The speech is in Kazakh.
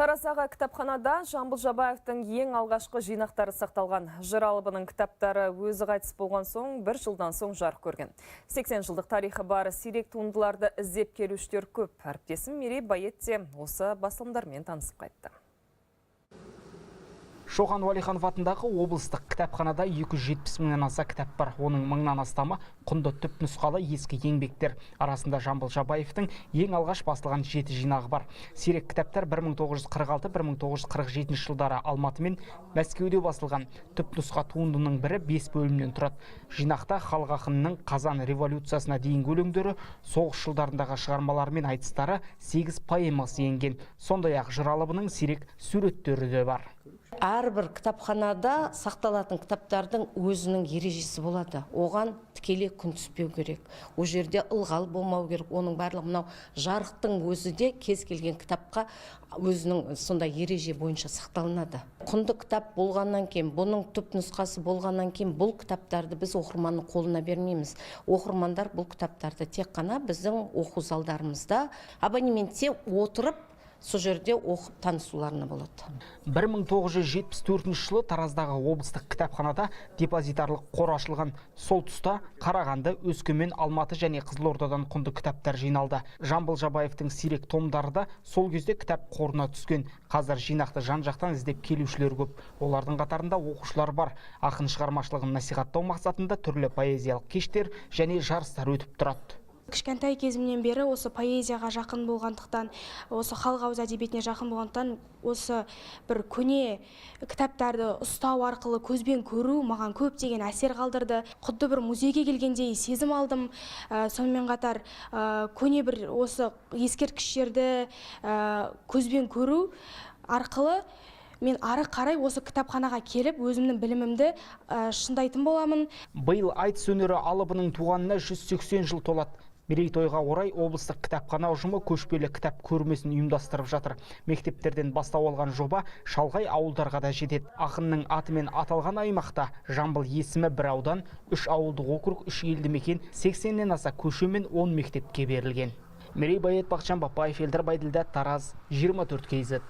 Тараздағы кітапханада Жамбыл Жабаевтың ең алғашқы жинақтары сақталған. Жыр алыбының кітаптары өзі қайтыс болған соң, бір жылдан соң жарық көрген. 80 жылдық тарихы бар сирек туындыларды іздеп келушілер көп. Әріптесім Мерей Байетте осы басылымдармен танысып қайтты. Шоқан Уәлиханов атындағы облыстық кітапханада 270 мыңнан аса кітап бар. Оның мыңнан астамы құнды түп нұсқалы ескі еңбектер. Арасында Жамбыл Жабаевтың ең алғаш басылған 7 жинағы бар. Сирек кітаптар 1946-1947 жылдары Алматы мен Мәскеуде басылған. Түп нұсқа туындының бірі 5 бөлімнен тұрады. Жинақта халық ақынының Қазан революциясына дейінгі өлеңдері, соғыс жылдарындағы шығармалары мен айтыстары 8 поэмасы енген. Сондай-ақ жыр алыбының сирек суреттері де бар. Әрбір кітапханада сақталатын кітаптардың өзінің ережесі болады. Оған тікелей күн түспеу керек. О жерде ылғал болмау керек. Оның барлығы мынау жарықтың өзі де кез келген кітапқа өзінің сондай ереже бойынша сақталынады. Құнды кітап болғаннан кейін, бұның түп нұсқасы болғаннан кейін бұл кітаптарды біз оқырманның қолына бермейміз. Оқырмандар бұл кітаптарды тек қана біздің оқу залдарымызда абонементте отырып сол жерде оқып танысуларына болады. 1974 жылы Тараздағы облыстық кітапханада депозитарлық қор ашылған. Сол тұста Қарағанды, Өскемен, Алматы және Қызылордадан құнды кітаптар жиналды. Жамбыл Жабаевтың сирек томдары да сол кезде кітап қорына түскен. Қазір жинақты жан-жақтан іздеп келушілер көп. Олардың қатарында оқушылар бар. Ақын шығармашылығын насихаттау мақсатында түрлі поэзиялық кештер және жарыстар өтіп тұрады. Кішкентай кезімнен бері осы поэзияға жақын болғандықтан, осы халық ауыз әдебиетіне жақын болғандықтан, осы бір көне кітаптарды ұстау арқылы көзбен көру маған көптеген әсер қалдырды. Құдды бір музейге келгендей сезім алдым. Сонымен қатар көне бір осы ескерткіштерді көзбен көру арқылы мен ары қарай осы кітапханаға келіп, өзімнің білімімді шыңдайтын боламын. Биыл айтыс өнері алыбының туғанына 180 жыл толады. Мерейтойға орай облыстық кітапхана ұжымы көшпелі кітап көрмесін ұйымдастырып жатыр. Мектептерден бастау алған жоба шалғай ауылдарға да жетеді. Ақынның атымен аталған аймақта Жамбыл есімі бір аудан, 3 ауылдық округ, 3 елді мекен, 80-нен аса көше мен 10 мектепке берілген. Мерей Байет, Бақытжан Бапаев, Елдар Байділдә, Тараз, 24 KZ.